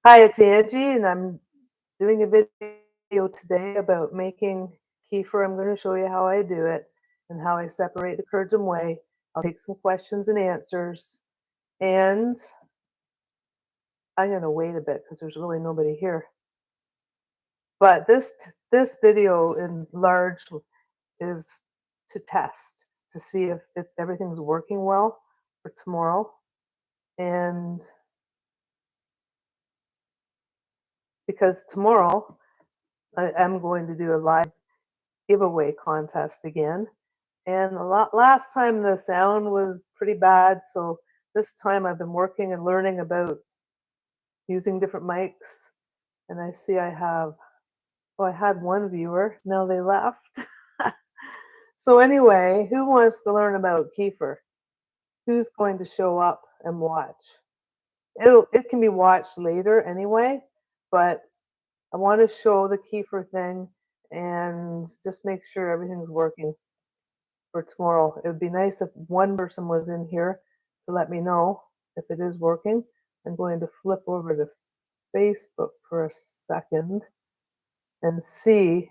Hi, it's Angie, and I'm doing a video today about making kefir. I'm going to show you how I do it and how I separate the curds and whey. I'll take some questions and answers, and I'm going to wait a bit because there's really nobody here. But this video in large is to test to see if everything's working well for tomorrow, and because tomorrow I'm going to do a live giveaway contest again. And last time the sound was pretty bad, so this time I've been working and learning about using different mics. And I see I have, oh, I had one viewer, now they left. So anyway, who wants to learn about kefir? Who's going to show up and watch? It can be watched later anyway, but I want to show the kefir thing and just make sure everything's working for tomorrow. It would be nice if one person was in here to let me know if it is working. I'm going to flip over to Facebook for a second and see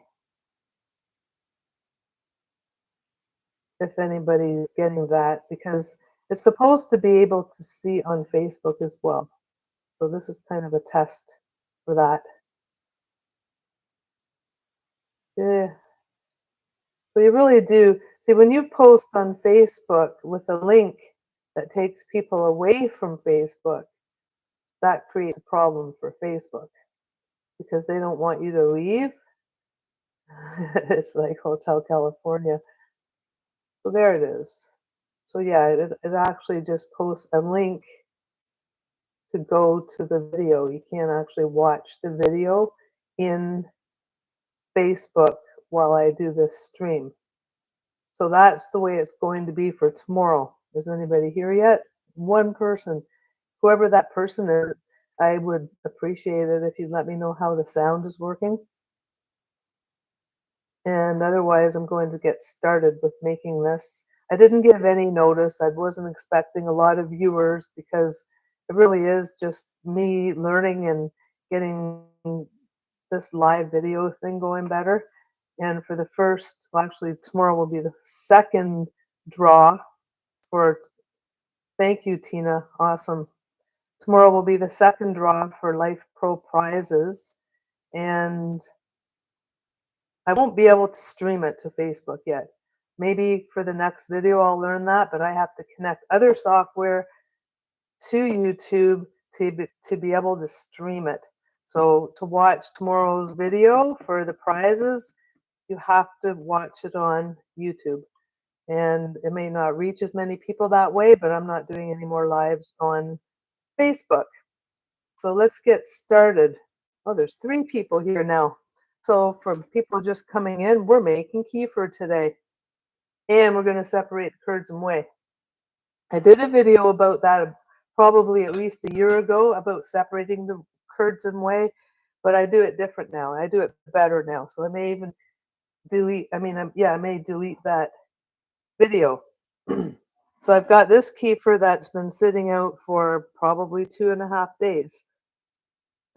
if anybody's getting that, because it's supposed to be able to see on Facebook as well. So this is kind of a test for that. Yeah. So you really do see when you post on Facebook with a link that takes people away from Facebook, that creates a problem for Facebook because they don't want you to leave. It's like Hotel California. So there it is. So yeah, it actually just posts a link to go to the video. You can't actually watch the video in Facebook while I do this stream. So that's the way it's going to be for tomorrow. Is there anybody here yet? One person. Whoever that person is, I would appreciate it if you'd let me know how the sound is working. And otherwise, I'm going to get started with making this. I didn't give any notice. I wasn't expecting a lot of viewers because it really is just me learning and getting this live video thing going better. And for the first, well, actually, tomorrow will be the second draw for, thank you, Tina. Awesome. Tomorrow will be the second draw for Life Pro prizes. And I won't be able to stream it to Facebook yet. Maybe for the next video I'll learn that, but I have to connect other software to YouTube to be able to stream it. So to watch tomorrow's video for the prizes, you have to watch it on YouTube. And it may not reach as many people that way, but I'm not doing any more lives on Facebook. So let's get started. Oh, there's 3 people here now. So for people just coming in, we're making kefir today. And we're going to separate the curds and whey. I did a video about that probably at least a year ago about separating the curds and whey, but I do it different now. I do it better now. So I may even delete, I may delete that video. So I've got this kefir that's been sitting out for probably 2.5 days.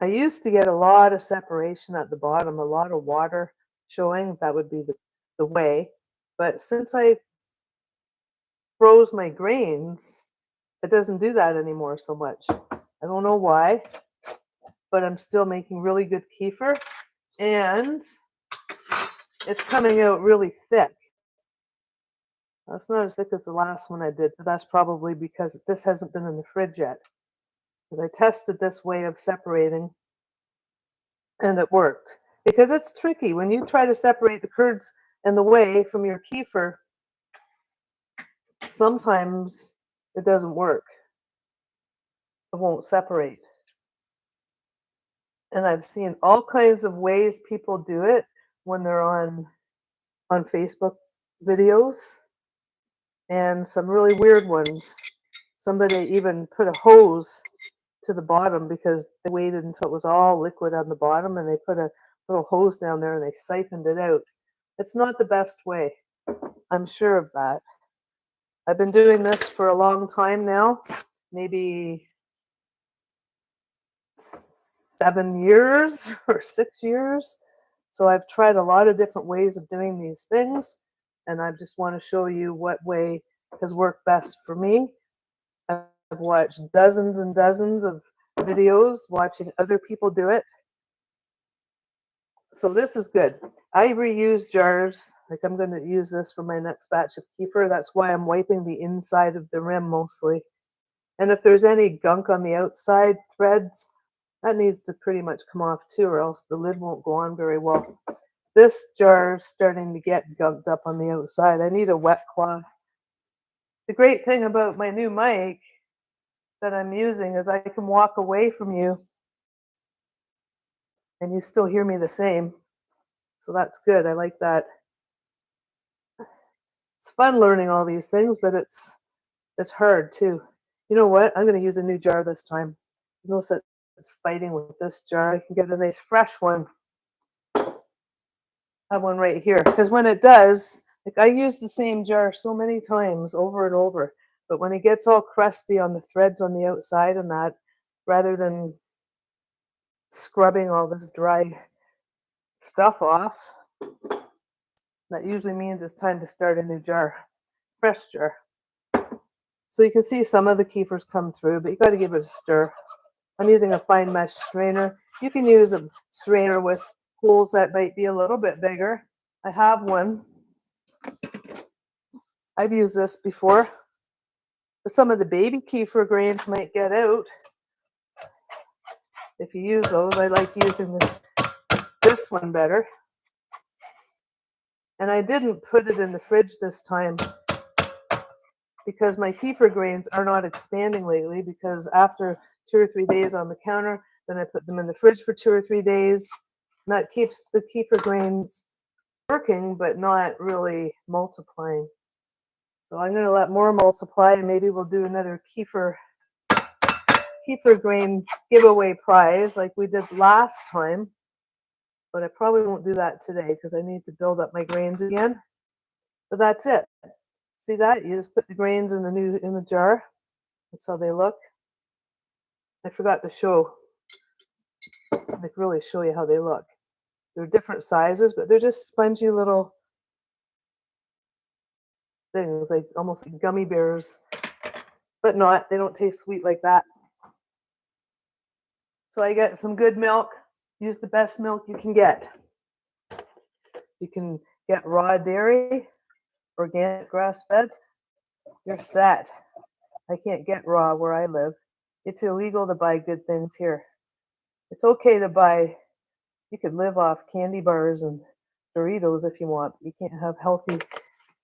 I used to get a lot of separation at the bottom, a lot of water showing. That would be the whey. But since I froze my grains, it doesn't do that anymore so much. I don't know why, but I'm still making really good kefir, and it's coming out really thick. That's not as thick as the last one I did, but that's probably because this hasn't been in the fridge yet. Because I tested this way of separating, and it worked. Because it's tricky. When you try to separate the curds and the whey from your kefir, sometimes it doesn't work. It won't separate. And I've seen all kinds of ways people do it when they're on Facebook videos, and some really weird ones. Somebody even put a hose to the bottom because they waited until it was all liquid on the bottom, and they put a little hose down there and they siphoned it out. It's not the best way. I'm sure of that. I've been doing this for a long time now, maybe 7 years or 6 years. So I've tried a lot of different ways of doing these things, and I just want to show you what way has worked best for me. I've watched dozens and dozens of videos watching other people do it. So this is good. I reuse jars. Like I'm going to use this for my next batch of kefir. That's why I'm wiping the inside of the rim mostly. And if there's any gunk on the outside threads, that needs to pretty much come off too, or else the lid won't go on very well. This jar is starting to get gunked up on the outside. I need a wet cloth. The great thing about my new mic that I'm using is I can walk away from you and you still hear me the same. So that's good. I like that. It's fun learning all these things, but it's hard too. You know what? I'm going to use a new jar this time. There's no sense fighting with this jar. I can get a nice fresh one. I have one right here. Because when it does, like I use the same jar so many times over and over, but when it gets all crusty on the threads on the outside and that, rather than scrubbing all this dry stuff off, that usually means it's time to start a new jar, fresh jar. So you can see some of the kefirs come through, but you got to give it a stir. I'm using a fine mesh strainer. You can use a strainer with holes that might be a little bit bigger. I have one. I've used this before. Some of the baby kefir grains might get out. If you use those, I like using this one better. And I didn't put it in the fridge this time because my kefir grains are not expanding lately, because after 2 or 3 days on the counter, then I put them in the fridge for 2 or 3 days. And that keeps the kefir grains working, but not really multiplying. So I'm going to let more multiply, and maybe we'll do another kefir grain giveaway prize like we did last time. But I probably won't do that today because I need to build up my grains again. But that's it. See that? You just put the grains in the jar. That's how they look. I forgot to show, like really show you how they look. They're different sizes, but they're just spongy little things, like almost like gummy bears, but not. They don't taste sweet like that. So I get some good milk. Use the best milk you can get. You can get raw dairy, organic grass-fed. You're set. I can't get raw where I live. It's illegal to buy good things here. It's okay to buy, you could live off candy bars and Doritos if you want. You can't have healthy,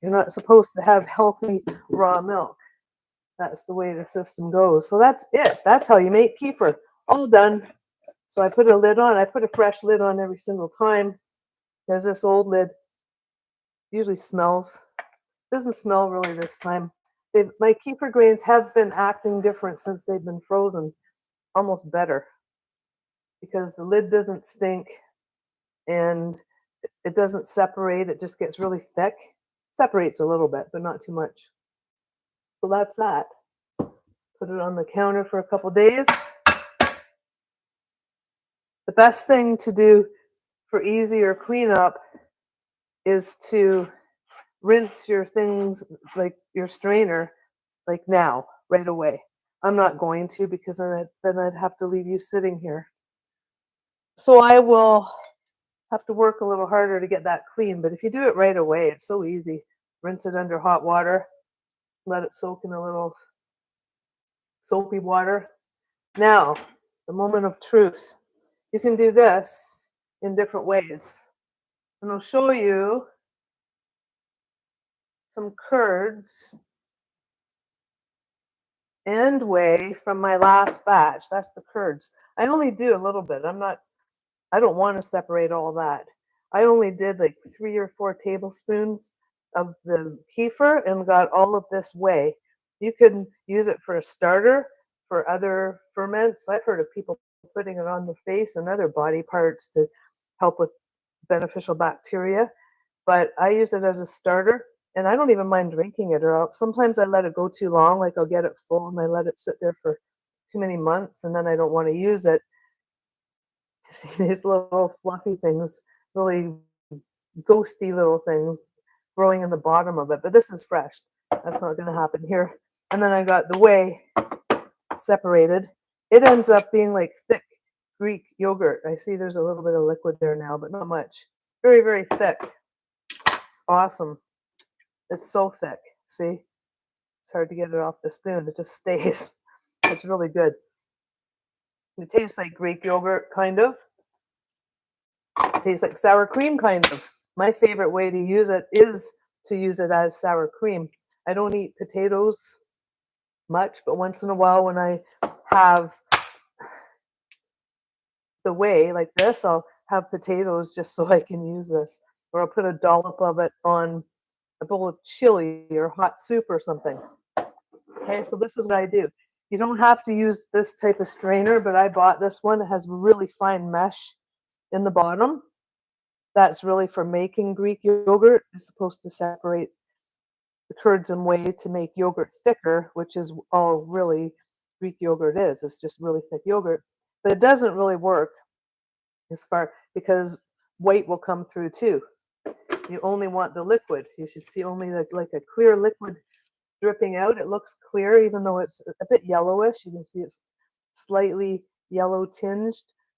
you're not supposed to have healthy raw milk. That's the way the system goes. So that's it. That's how you make kefir. All done. So I put a lid on. I put a fresh lid on every single time, because this old lid usually smells. Doesn't smell really this time. My kefir grains have been acting different since they've been frozen, almost better, because the lid doesn't stink and it doesn't separate. It just gets really thick. Separates a little bit, but not too much. So that's that. Put it on the counter for a couple days. The best thing to do for easier cleanup is to rinse your things, like your strainer, like now, right away. I'm not going to, because then I'd have to leave you sitting here. So I will have to work a little harder to get that clean, but if you do it right away, it's so easy. Rinse it under hot water, let it soak in a little soapy water. Now, the moment of truth. You can do this in different ways. And I'll show you some curds and whey from my last batch. That's the curds. I only do a little bit. I don't want to separate all that. I only did like 3 or 4 tablespoons of the kefir and got all of this whey. You can use it for a starter for other ferments. I've heard of people putting it on the face and other body parts to help with beneficial bacteria, but I use it as a starter, and I don't even mind drinking it. Or sometimes I let it go too long, like I'll get it full and I let it sit there for too many months and then I don't want to use it. See these little fluffy things, really ghosty little things growing in the bottom of it, but this is fresh. That's not going to happen here. And then I got the whey separated. It ends up being like thick Greek yogurt. I see there's a little bit of liquid there now, but not much. Very, very thick. It's awesome. It's so thick. See? It's hard to get it off the spoon. It just stays. It's really good. It tastes like Greek yogurt, kind of. It tastes like sour cream, kind of. My favorite way to use it is to use it as sour cream. I don't eat potatoes much, but once in a while when I have the whey like this, I'll have potatoes just so I can use this. Or I'll put a dollop of it on a bowl of chili or hot soup or something. Okay, so this is what I do. You don't have to use this type of strainer, but I bought this one. It has really fine mesh in the bottom. That's really for making Greek yogurt. It's supposed to separate the curds and whey to make yogurt thicker, which is all really Greek yogurt is. It's just really thick yogurt. But it doesn't really work as far because weight will come through too. You only want the liquid. You should see only like a clear liquid dripping out. It looks clear, even though it's a bit yellowish. You can see it's slightly yellow tinged,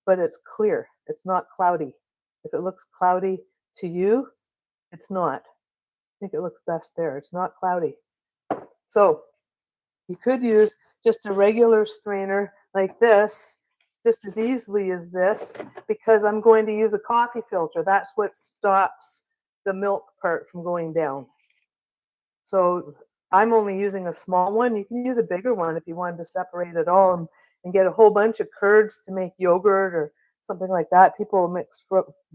but it's clear. It's not cloudy. If it looks cloudy to you, it's not. I think it looks best there. It's not cloudy. So you could use just a regular strainer like this just as easily as this because I'm going to use a coffee filter. That's what stops the milk part from going down. So I'm only using a small one. You can use a bigger one if you wanted to separate it all and get a whole bunch of curds to make yogurt or something like that. People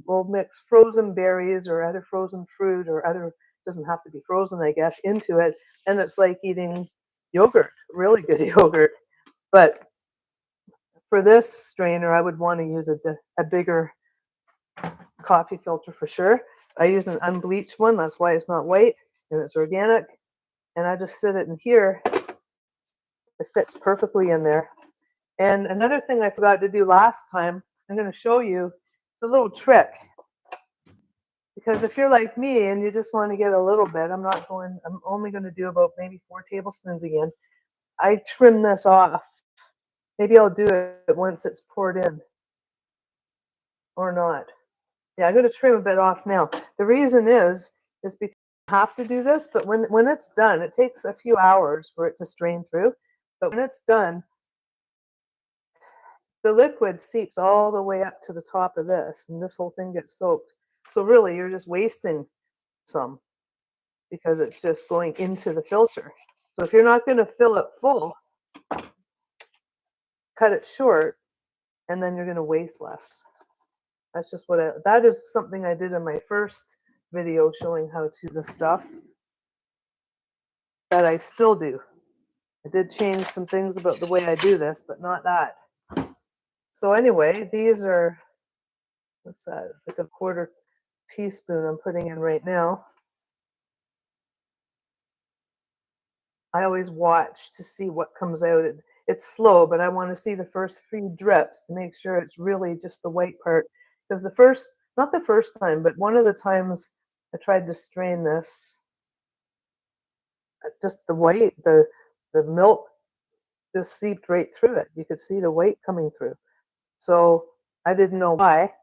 will mix frozen berries or other frozen fruit or other, doesn't have to be frozen, I guess, into it. And it's like eating yogurt, really good yogurt. But for this strainer, I would want to use a bigger coffee filter for sure. I use an unbleached one. That's why it's not white and it's organic. And I just sit it in here. It fits perfectly in there. And another thing I forgot to do last time, I'm going to show you a little trick. Because if you're like me and you just want to get a little bit, I'm only going to do about maybe 4 tablespoons again. I trim this off. Maybe I'll do it once it's poured in or not. Yeah, I'm going to trim a bit off now. The reason is because you have to do this, but when it's done, it takes a few hours for it to strain through. But when it's done, the liquid seeps all the way up to the top of this, and this whole thing gets soaked. So really, you're just wasting some because it's just going into the filter. So if you're not going to fill it full, cut it short, and then you're going to waste less. That's just that is something I did in my first video showing how to do the stuff that I still do. I did change some things about the way I do this, but not that. So anyway, these are, what's that, like a 1/4 teaspoon I'm putting in right now. I always watch to see what comes out. It's slow, but I want to see the first few drips to make sure it's really just the white part. Because not the first time, but one of the times I tried to strain this, just the white, the milk just seeped right through it. You could see the white coming through. So I didn't know why.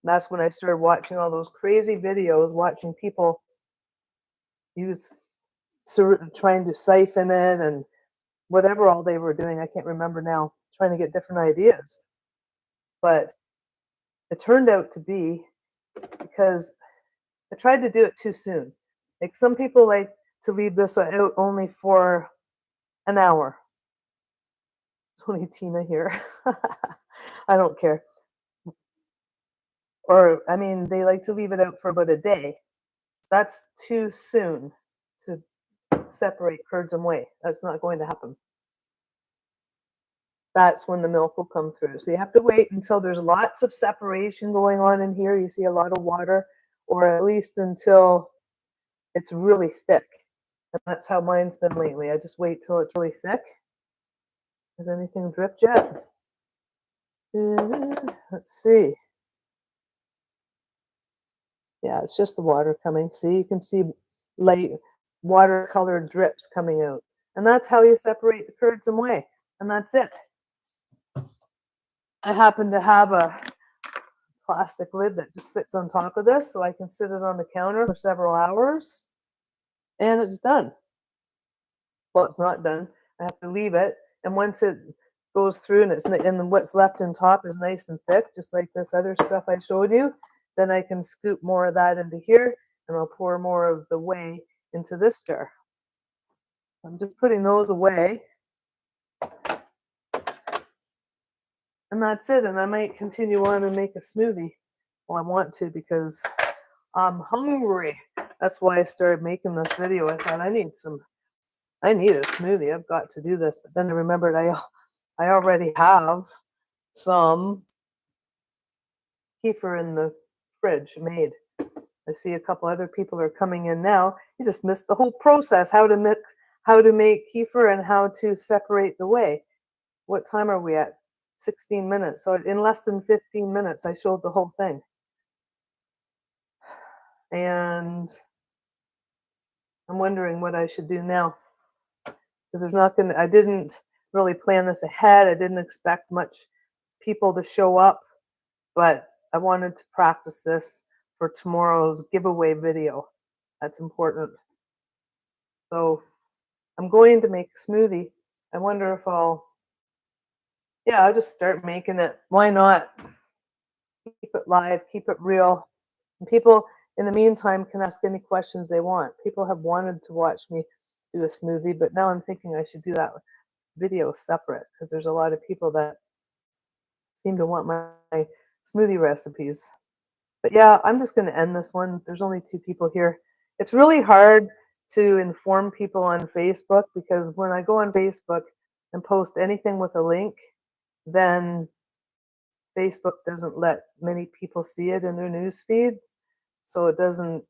That's when I started watching all those crazy videos, watching people trying to siphon it and whatever all they were doing. I can't remember now, trying to get different ideas. But it turned out to be because I tried to do it too soon. Like some people like to leave this out only for an hour. It's only Tina here. I don't care. Or, I mean, they like to leave it out for about a day. That's too soon to separate curds and whey. That's not going to happen. That's when the milk will come through. So you have to wait until there's lots of separation going on in here. You see a lot of water, or at least until it's really thick. And that's how mine's been lately. I just wait till it's really thick. Has anything dripped yet? Let's see. Yeah, it's just the water coming. See, you can see light watercolor drips coming out. And that's how you separate the curds and whey. And that's it. I happen to have a plastic lid that just fits on top of this, so I can sit it on the counter for several hours, and it's done. Well, it's not done. I have to leave it, and once it goes through and what's left in top is nice and thick, just like this other stuff I showed you, then I can scoop more of that into here, and I'll pour more of the whey into this jar. I'm just putting those away, and that's it. And I might continue on and make a smoothie. Well, I want to because I'm hungry. That's why I started making this video. I thought I need a smoothie. I've got to do this. But then I remembered I already have some kefir in the fridge made. I see a couple other people are coming in now. You just missed the whole process, how to make kefir and how to separate the whey. What time are we at? 16 minutes. So in less than 15 minutes, I showed the whole thing. And I'm wondering what I should do now. Because I didn't really plan this ahead. I didn't expect much people to show up, but I wanted to practice this for tomorrow's giveaway video. That's important. So I'm going to make a smoothie. I wonder if I'll just start making it. Why not? Keep it live, keep it real. And people, in the meantime, can ask any questions they want. People have wanted to watch me do a smoothie, but now I'm thinking I should do that video separate because there's a lot of people that seem to want my smoothie recipes. But yeah, I'm just going to end this one. There's only 2 people here. It's really hard to inform people on Facebook because when I go on Facebook and post anything with a link, then Facebook doesn't let many people see it in their news feed, so it doesn't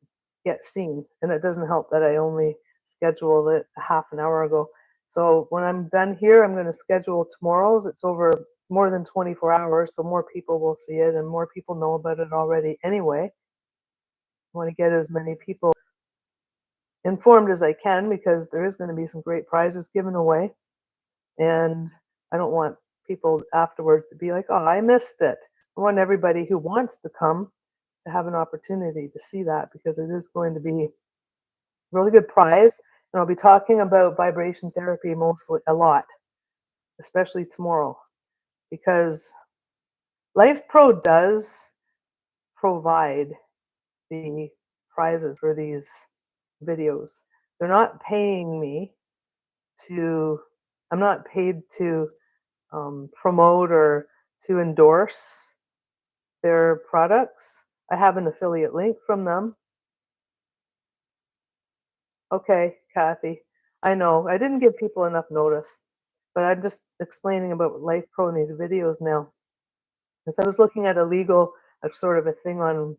get seen. And it doesn't help that I only scheduled it a half an hour ago. So when I'm done here, I'm going to schedule tomorrow's. It's over more than 24 hours, so more people will see it and more people know about it already anyway. I want to get as many people informed as I can because there is going to be some great prizes given away. And I don't want people afterwards to be like, oh, I missed it. I want everybody who wants to come to have an opportunity to see that because it is going to be a really good prize. And I'll be talking about vibration therapy mostly a lot, especially tomorrow, because Life Pro does provide the prizes for these videos. They're not paying me I'm not paid to promote or to endorse their products. I have an affiliate link from them. Okay, Kathy, I know I didn't give people enough notice, but I'm just explaining about Life Pro in these videos now. Because I was looking at a sort of a thing on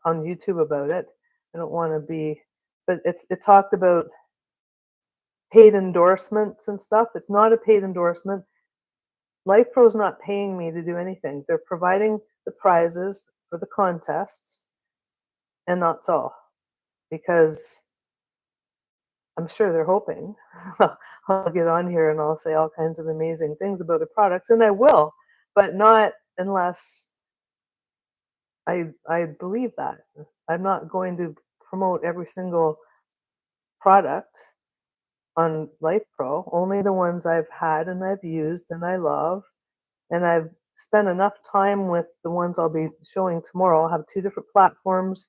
YouTube about it. I don't want to be, but it talked about paid endorsements and stuff. It's not a paid endorsement. Life Pro is not paying me to do anything. They're providing the prizes for the contests, and that's all. Because I'm sure they're hoping I'll get on here and I'll say all kinds of amazing things about the products, and I will, but not unless I believe that. I'm not going to promote every single product on Life Pro, only the ones I've had and I've used and I love. And I've spent enough time with the ones I'll be showing tomorrow. I'll have 2 different platforms,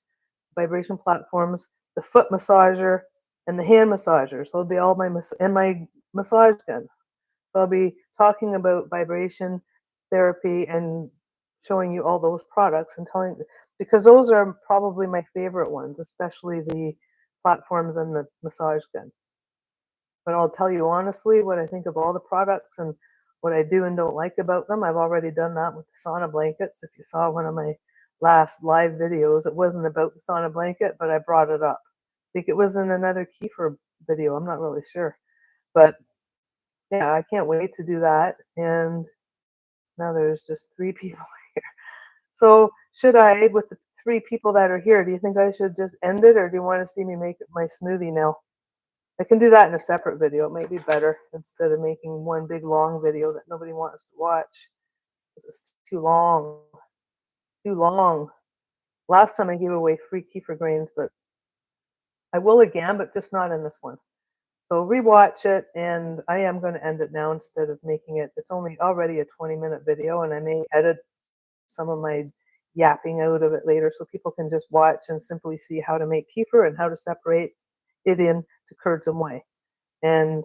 vibration platforms, the foot massager and the hand massager. So it'll be all my massage gun. So I'll be talking about vibration therapy and showing you all those products and because those are probably my favorite ones, especially the platforms and the massage gun. But I'll tell you honestly what I think of all the products and what I do and don't like about them. I've already done that with the sauna blankets. If you saw one of my last live videos, it wasn't about the sauna blanket, but I brought it up. I think it was in another Kefir video. I'm not really sure. But yeah, I can't wait to do that. And Now there's just 3 people here. So should I, with the 3 people that are here, do you think I should just end it, or do you want to see me make my smoothie now? I can do that in a separate video. It might be better instead of making one big long video that nobody wants to watch. It's too long. Too long. Last time I gave away free kefir grains, but I will again, but just not in this one. So rewatch it, and I am going to end it now instead of making it. It's only already a 20-minute video, and I may edit some of my yapping out of it later so people can just watch and simply see how to make kefir and how to separate it into curds and whey. And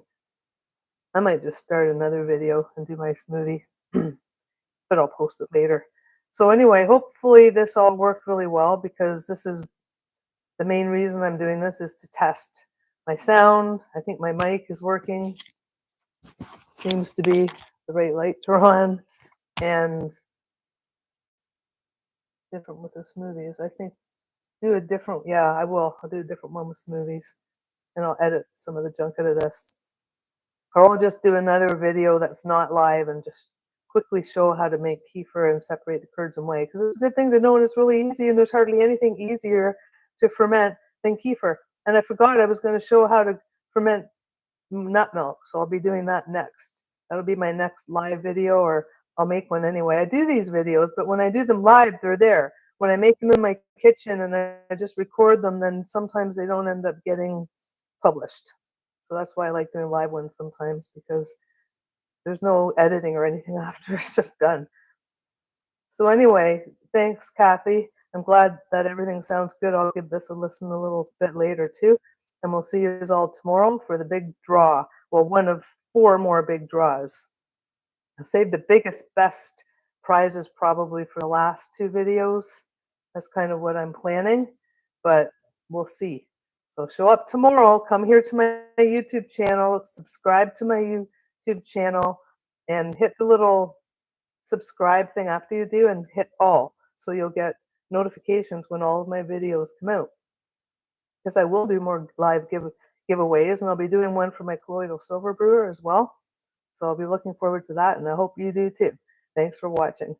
I might just start another video and do my smoothie, but I'll post it later. So anyway, hopefully this all worked really well, because this is the main reason I'm doing this, is to test my sound. I think my mic is working. Seems to be. The right lights are on. And different with the smoothies. I think do a different, yeah, I will. I'll do a different one with smoothies. And I'll edit some of the junk out of this. Or I'll just do another video that's not live and just quickly show how to make kefir and separate the curds and whey. Because it's a good thing to know, and it's really easy, and there's hardly anything easier to ferment than kefir. And I forgot I was going to show how to ferment nut milk, so I'll be doing that next. That'll be my next live video, or I'll make one anyway. I do these videos, but when I do them live, they're there. When I make them in my kitchen and I just record them, then sometimes they don't end up getting published. So that's why I like doing live ones sometimes, because there's no editing or anything after. It's just done. So anyway, thanks, Kathy. I'm glad that everything sounds good. I'll give this a listen a little bit later too. And we'll see you all tomorrow for the big draw. Well, one of 4 more big draws. I'll save the biggest, best prizes probably for the last 2 videos. That's kind of what I'm planning, but we'll see. So show up tomorrow. Come here to my YouTube channel. Subscribe to my YouTube channel. And hit the little subscribe thing after you do, and hit all. So you'll get notifications when all of my videos come out. Because I will do more live giveaways, and I'll be doing one for my colloidal silver brewer as well. So I'll be looking forward to that, and I hope you do too. Thanks for watching.